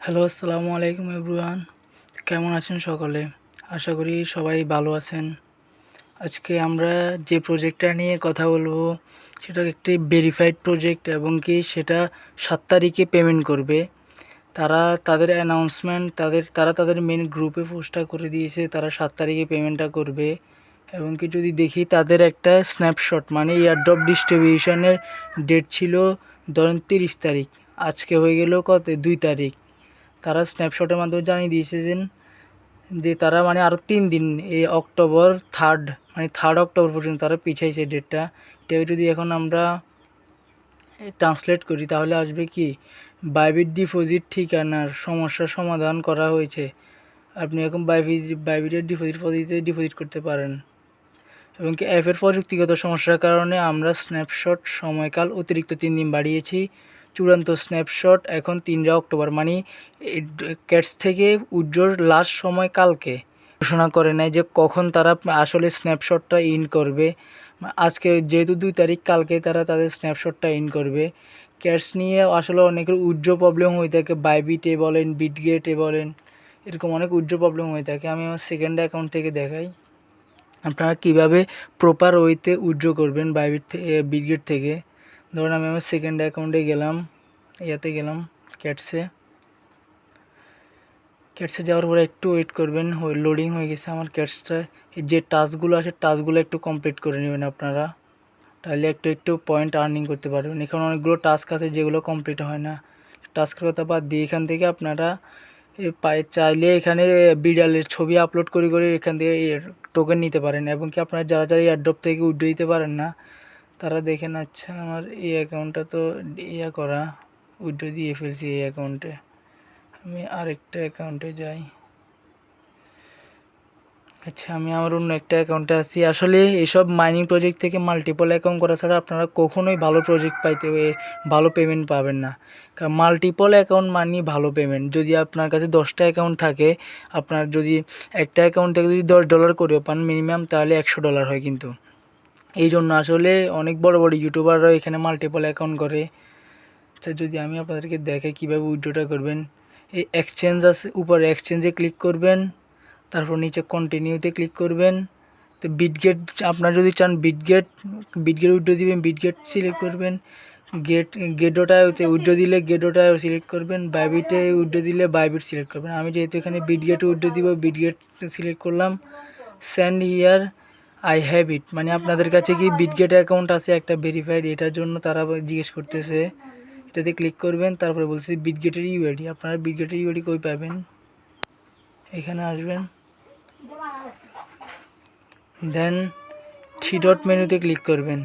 Hello, আসসালামু আলাইকুম everyone. কেমন আছেন সকলে? আশা করি সবাই ভালো আছেন। আজকে আমরা যে প্রজেক্টটা নিয়ে কথা বলবো সেটা একটি ভেরিফাইড প্রজেক্ট এবং কি সেটা ৭ তারিখে পেমেন্ট করবে। তারা তাদের অ্যানাউন্সমেন্ট তারা তাদের মেন গ্রুপে পোস্টটা করে দিয়েছে তারা ৭ তারিখে পেমেন্টটা করবে। এবং কি যদি দেখি তাদের একটা স্ন্যাপশট মানে এয়ারড্রপ ডিস্ট্রিবিউশনের ডেট ছিল ধরেন ৩০ তারিখ। আজকে হয়ে গেল কত ২ তারিখ। তারা স্ন্যাপশটের মাধ্যমে জানিয়ে দিয়েছে যে তারা মানে আরও ৩ দিন এই অক্টোবর 3rd অক্টোবর পর্যন্ত তারা পিছাইছে ডেটটা। এটাকে যদি এখন আমরা ট্রান্সলেট করি তাহলে আসবে কি বাইবিট ডিপোজিট ঠিকানার সমস্যার সমাধান করা হয়েছে। আপনি এখন বাইবিটের ডিপোজিট পদ্ধতিতে ডিপোজিট করতে পারেন। এবং কি অ্যাপের প্রযুক্তিগত সমস্যার কারণে আমরা স্ন্যাপশট সময়কাল অতিরিক্ত 3 দিন বাড়িয়েছি। চূড়ান্ত স্ন্যাপশট এখন 3 অক্টোবর মানে ক্যাটস থেকে উইথড্রর লাস্ট সময় কালকে ঘোষণা করে নেয় যে কখন তারা আসলে স্ন্যাপশটটা ইন করবে। আজকে যেহেতু 2 তারিখ কালকে তারা তাদের স্ন্যাপশটটা ইন করবে। ক্যাটস নিয়ে আসলে অনেকের উইথড্র প্রবলেম হয়ে থাকে, বাইবিটে বলেন বিটগেটে বলেন, এরকম অনেক উইথড্র প্রবলেম হয়ে থাকে। আমি আমার সেকেন্ড অ্যাকাউন্ট থেকে দেখাই আপনারা কীভাবে প্রপার ওয়েতে উইথড্র করবেন বিটগেট থেকে। ধরুন আমি আমার সেকেন্ড অ্যাকাউন্টে গেলাম, ক্যাটসে যাওয়ার পরে একটু ওয়েট করবেন, লোডিং হয়ে গেছে আমার ক্যাটসটা। যে টাস্কগুলো আছে টাস্কগুলো একটু কমপ্লিট করে নেবেন আপনারা, তাহলে একটু পয়েন্ট আর্নিং করতে পারবেন। এখানে অনেকগুলো টাস্ক আছে যেগুলো কমপ্লিট হয় না। টাস্কের কথা বাদ দিয়ে এখান থেকে আপনারা চাইলে এখানে বিড়ালের ছবি আপলোড করে এখান থেকে টোকেন নিতে পারেন। এবং কি আপনারা যারা এয়ারড্রপ থেকে উইথড্র দিতে পারেন না তারা দেখেন, আচ্ছা আমার এই অ্যাকাউন্টটা তো করা, উইথড্র দিয়ে ফেলছি এই অ্যাকাউন্টে। আমি আরেকটা অ্যাকাউন্টে যাই। আচ্ছা আমি আমার অন্য একটা অ্যাকাউন্টে আছি। আসলে এইসব মাইনিং প্রজেক্ট থেকে মাল্টিপল অ্যাকাউন্ট করা ছাড়া আপনারা কখনোই ভালো প্রজেক্ট ভালো পেমেন্ট পাবেন না। কারণ মাল্টিপল অ্যাকাউন্ট মানে ভালো পেমেন্ট। যদি আপনার কাছে 10টা অ্যাকাউন্ট থাকে, আপনার যদি একটা অ্যাকাউন্ট থেকে যদি $10 করেও পান মিনিমাম, তাহলে $100 হয় কিন্তু। এই জন্য আসলে অনেক বড় ইউটিউবাররা এখানে মাল্টিপল অ্যাকাউন্ট করে। আচ্ছা যদি আমি আপনাদেরকে দেখাই কীভাবে উইথড্রটা করবেন। এই এক্সচেঞ্জ আছে, উপরে এক্সচেঞ্জে ক্লিক করবেন, তারপর নিচে কন্টিনিউতে ক্লিক করবেন। তো বিটগেট আপনারা যদি চান বিটগেট উইথড্র দিবেন, বিটগেট সিলেক্ট করবেন। গেটোটায় উইথড্র দিলে গেটোটায় সিলেক্ট করবেন। বাইবিটে উইথড্র দিলে বাইবিট সিলেক্ট করবেন। আমি যেহেতু এখানে বিটগেটে উইথড্র দিব, বিটগেট সিলেক্ট করলাম। Send here I have it মানে আপনাদের কাছে কি বিটগেট অ্যাকাউন্ট আছে একটা ভেরিফাইড, এটার জন্য তারা জিজ্ঞেস করতেছে। এটাতে ক্লিক করবেন, তারপরে বলছে বিটগেটের ইউআইডি। আপনারা বিটগেটের ইউআইডি কই পাবেন, এখানে আসবেন, দেন 3 ডট মেনুতে ক্লিক করবেন।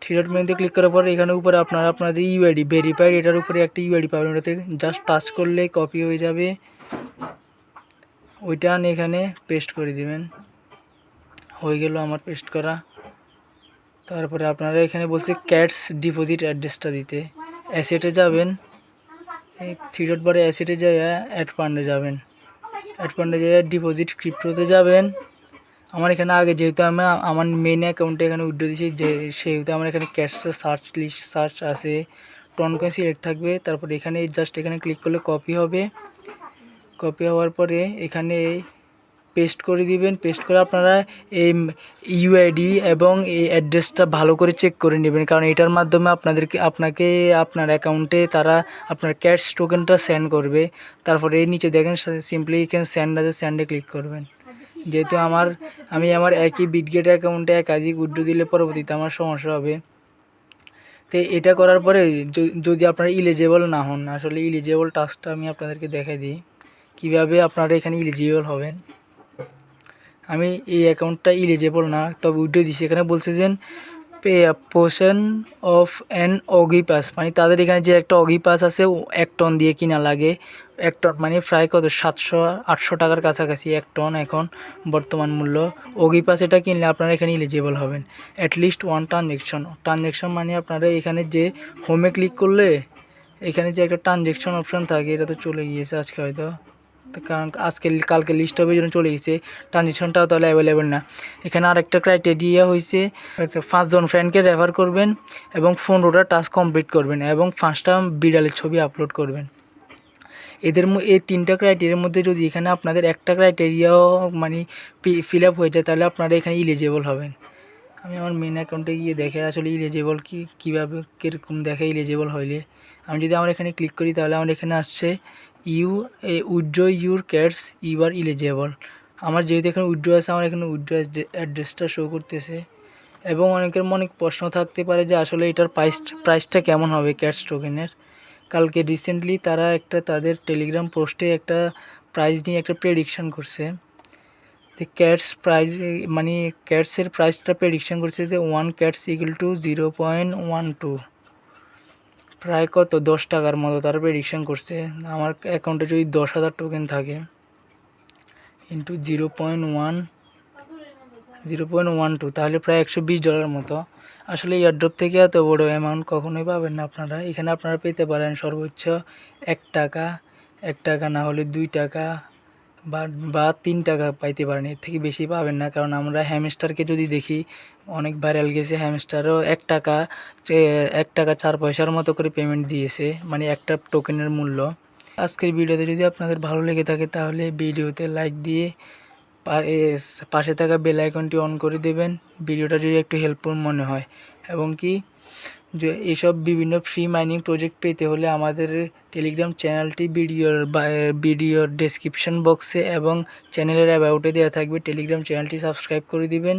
3 ডট মেনুতে ক্লিক করার পর এখানে উপরে আপনারা আপনাদের ইউআইডি ভেরিফাইড, এটার উপরে একটা ইউআইডি পাবেন। ওটাতে জাস্ট টাচ করলে কপি হয়ে যাবে, ওইটা আনি এখানে পেস্ট করে দিবেন। হয়ে গেল আমার পেস্ট করা। তারপরে আপনারা এখানে বলছে ক্যাটস ডিপোজিট অ্যাড্রেসটা দিতে। অ্যাসেটে যাবেন, এই 3 ডট বারে অ্যাসেটে যাইয়া অ্যাড ফান্ডে যাবেন। অ্যাড ফান্ডে যাইয়া ডিপোজিট ক্রিপ্টোতে যাবেন। আমার এখানে আগে যেহেতু আমি আমার মেন অ্যাকাউন্টে এখানে উইথড্র দিয়েছি, সেহেতু আমার এখানে ক্যাশটা সার্চ আছে, টনকয়েন সিলেক্ট থাকবে। তারপর এখানে জাস্ট এখানে ক্লিক করলে কপি হবে। কপি হওয়ার পরে এখানে পেস্ট করে দিবেন। পেস্ট করে আপনারা এই ইউআইডি এবং এই অ্যাড্রেসটা ভালো করে চেক করে নেবেন, কারণ এটার মাধ্যমে আপনাকে আপনার অ্যাকাউন্টে তারা আপনার ক্যাশ টোকেনটা সেন্ড করবে। তারপরে এই নিচে দেখেন সিম্পলি এখানে সেন্ড আছে, সেন্ডে ক্লিক করবেন। যেহেতু আমি আমার একই বিটগেট অ্যাকাউন্টে একাধিক উইথড্র দিলে পরবর্তীতে আমার সমস্যা হবে। তো এটা করার পরে যদি আপনারা ইলিজিবল না হন, আসলে ইলিজিবল টাস্কটা আমি আপনাদেরকে দেখাই দিই কীভাবে আপনারা এখানে ইলিজিবল হবেন। আমি এই অ্যাকাউন্টটা ইলিজিবল না, তবে উইথড্র দিছি। এখানে বলছে যে pay a portion of an অগি pass মানে তাদের এখানে যে একটা অগি পাস আছে 1 টন দিয়ে কিনা লাগে। 1 টন মানে প্রায় কত 700-800 টাকার কাছাকাছি 1 টন এখন বর্তমান মূল্য। অগি পাস এটা কিনলে আপনারা এখানে ইলিজিবল হবেন। অ্যাটলিস্ট 1 ট্রানজ্যাকশন মানে আপনারা এখানে যে হোমে ক্লিক করলে এখানে যে একটা ট্রানজ্যাকশন অপশান থাকে, এটা তো চলে গিয়েছে আজকে হয়তো, কারণ কালকে লিস্ট হবে এই জন্য চলে গেছে। ট্রানজ্যাকশনটাও তাহলে অ্যাভেলেবেল না। এখানে আরেকটা ক্রাইটেরিয়া হয়েছে 5 জন ফ্রেন্ডকে রেফার করবেন এবং 15টা টাস্ক কমপ্লিট করবেন এবং 5টা বিড়ালের ছবি আপলোড করবেন। এই 3টা ক্রাইটেরিয়ার মধ্যে যদি এখানে আপনাদের একটা ক্রাইটেরিয়াও মানে ফিল আপ হয়ে যায়, তাহলে আপনারা এখানে ইলিজিবল হবেন। আমি আমার মেন অ্যাকাউন্টে গিয়ে দেখে আসলে ইলিজিবল কীভাবে কীরকম দেখে ইলিজিবল হইলে। আমি যদি আমার এখানে ক্লিক করি তাহলে আমার এখানে আসছে withdraw your cats you are eligible. আমার যেহেতু এখানে উইথড্র আছে, আমার এখানে উইথড্র অ্যাড্রেসটা শো করতেছে। এবং অনেকের মনে প্রশ্ন থাকতে পারে যে আসলে এটার প্রাইসটা কেমন হবে ক্যাটস টোকেনের। কালকে রিসেন্টলি তারা তাদের টেলিগ্রাম পোস্টে একটা প্রাইস নিয়ে একটা প্রেডিকশান করছে। ক্যাটস প্রাইস মানে ক্যাটসের প্রাইসটা প্রেডিকশান করছে যে 1 ক্যাটস ইকুয়াল টু 0.12, প্রায় কত 10 টাকার মতো তারা প্রেডিকশান করছে। আমার অ্যাকাউন্টে যদি 10,000 টোকেন থাকে ইন্টু 0.12 তাহলে প্রায় $120 মতো। আসলে এয়ারড্রপ থেকে এত বড় অ্যামাউন্ট কখনোই পাবেন না আপনারা। এখানে আপনারা পেতে পারেন সর্বোচ্চ 1 টাকা, 1 টাকা না হলে 2 টাকা বা 3 টাকা পাইতে পারেন, এর থেকে বেশি পাবেন না। কারণ আমরা হ্যামস্টারকে যদি দেখি, অনেক ভাইরাল গেছে, হ্যামস্টারও 1 টাকা 4 পয়সার মতো করে পেমেন্ট দিয়েছে, মানে একটা টোকেনের মূল্য। আজকের ভিডিওতে যদি আপনাদের ভালো লেগে থাকে তাহলে ভিডিওতে লাইক দিয়ে পাশে থাকা বেল আইকনটি অন করে দেবেন ভিডিওটা যদি একটু হেল্পফুল মনে হয়। এবং কি যে এইসব বিভিন্ন ফ্রি মাইনিং প্রজেক্ট পেতে হলে আমাদের টেলিগ্রাম চ্যানেলটি ভিডিওর ডেসক্রিপশন বক্সে এবং চ্যানেলের অ্যাবাউটে দেওয়া থাকবে। টেলিগ্রাম চ্যানেলটি সাবস্ক্রাইব করে দিবেন।